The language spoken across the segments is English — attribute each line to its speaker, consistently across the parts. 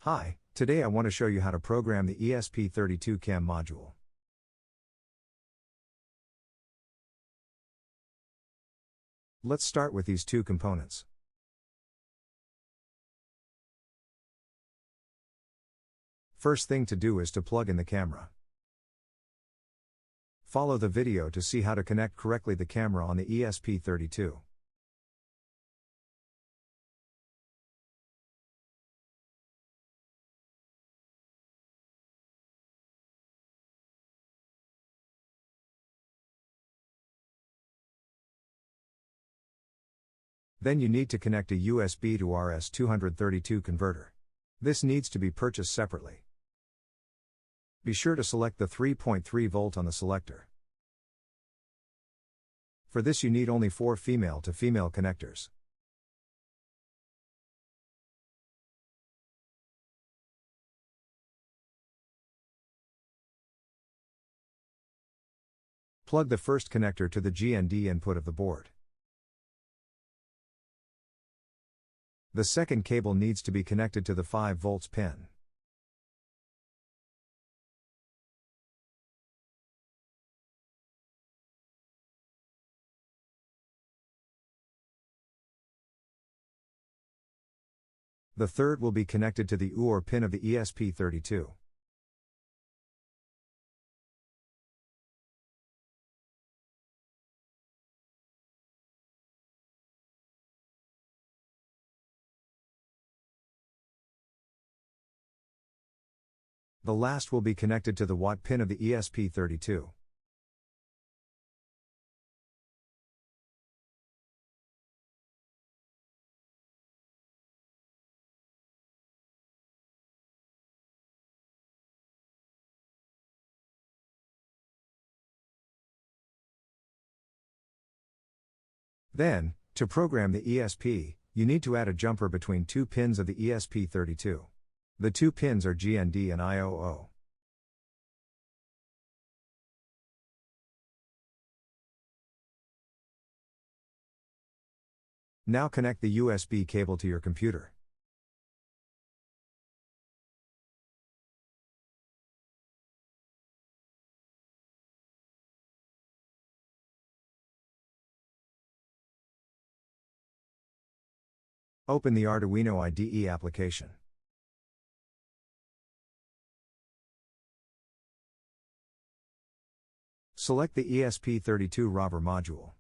Speaker 1: Hi, today I want to show you how to program the ESP32 CAM module. Let's start with these two components. First thing to do is to plug in the camera. Follow the video to see how to connect correctly the camera on the ESP32. Then you need to connect a USB to RS-232 converter. This needs to be purchased separately. Be sure to select the 3.3 volt on the selector. For this you need only 4 female-to-female connectors. Plug the first connector to the GND input of the board. The second cable needs to be connected to the 5 volts pin. The third will be connected to the UR pin of the ESP32. The last will be connected to the watt pin of the ESP32. Then, to program the ESP, you need to add a jumper between 2 pins of the ESP32. The 2 pins are GND and IOO. Now connect the USB cable to your computer. Open the Arduino IDE application. Select the ESP32 robber module.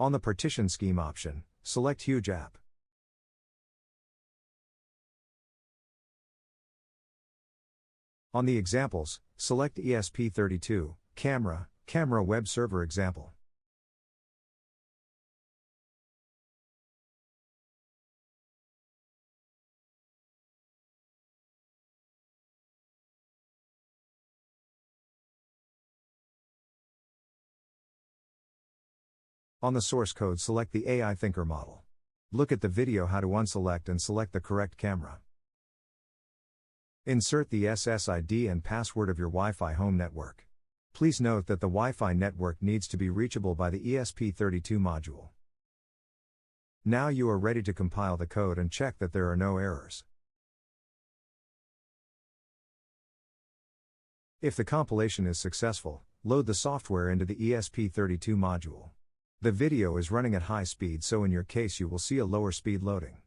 Speaker 1: On the partition scheme option, select Huge App. On the examples, select ESP32, Camera Web Server Example. On the source code, select the AI Thinker model. Look at the video how to unselect and select the correct camera. Insert the SSID and password of your Wi-Fi home network. Please note that the Wi-Fi network needs to be reachable by the ESP32 module. Now you are ready to compile the code and check that there are no errors. If the compilation is successful, load the software into the ESP32 module. The video is running at high speed, so in your case you will see a lower speed loading.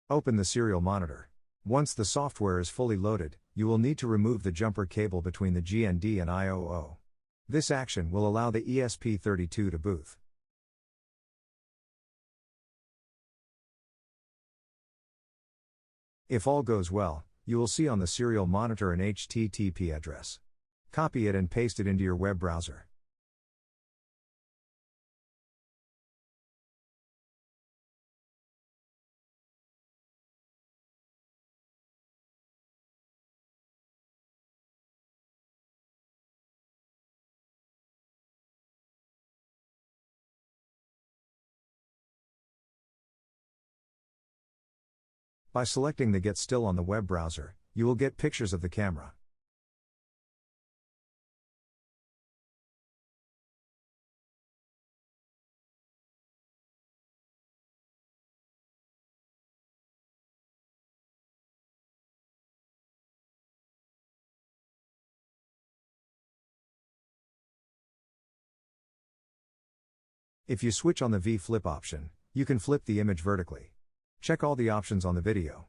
Speaker 1: Open the serial monitor. Once the software is fully loaded, you will need to remove the jumper cable between the GND and IOO. This action will allow the ESP32 to boot. If all goes well, you will see on the serial monitor an HTTP address. Copy it and paste it into your web browser. By selecting the Get Still on the web browser, you will get pictures of the camera. If you switch on the V-flip option, you can flip the image vertically. Check all the options on the video.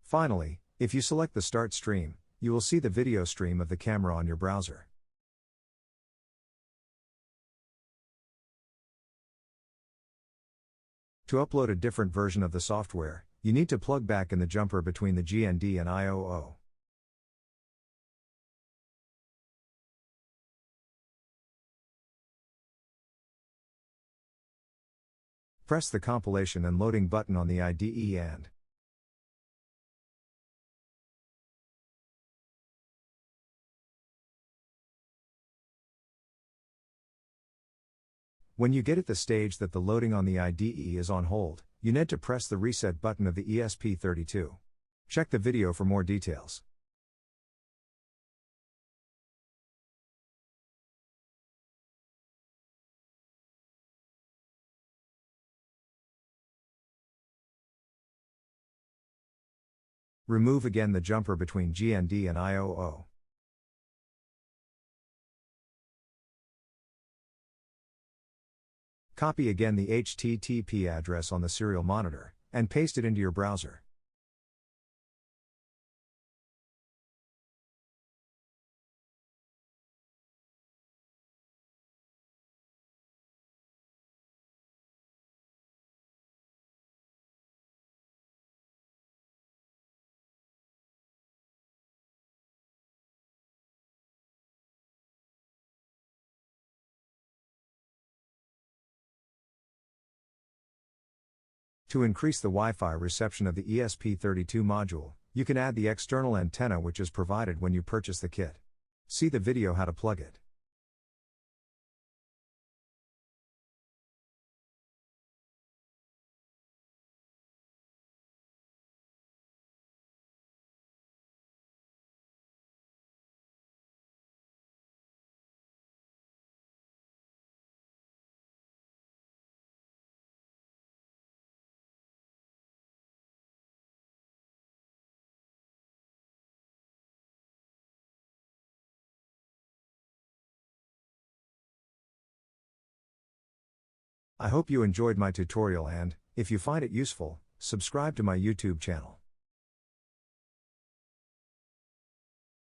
Speaker 1: Finally, if you select the Start Stream, you will see the video stream of the camera on your browser. To upload a different version of the software, you need to plug back in the jumper between the GND and IOO. Press the compilation and loading button on the IDE and when you get at the stage that the loading on the IDE is on hold, you need to press the reset button of the ESP32. Check the video for more details. Remove again the jumper between GND and IOO. Copy again the HTTP address on the serial monitor, and paste it into your browser. To increase the Wi-Fi reception of the ESP32 module, you can add the external antenna which is provided when you purchase the kit. See the video how to plug it. I hope you enjoyed my tutorial and, if you find it useful, subscribe to my YouTube channel.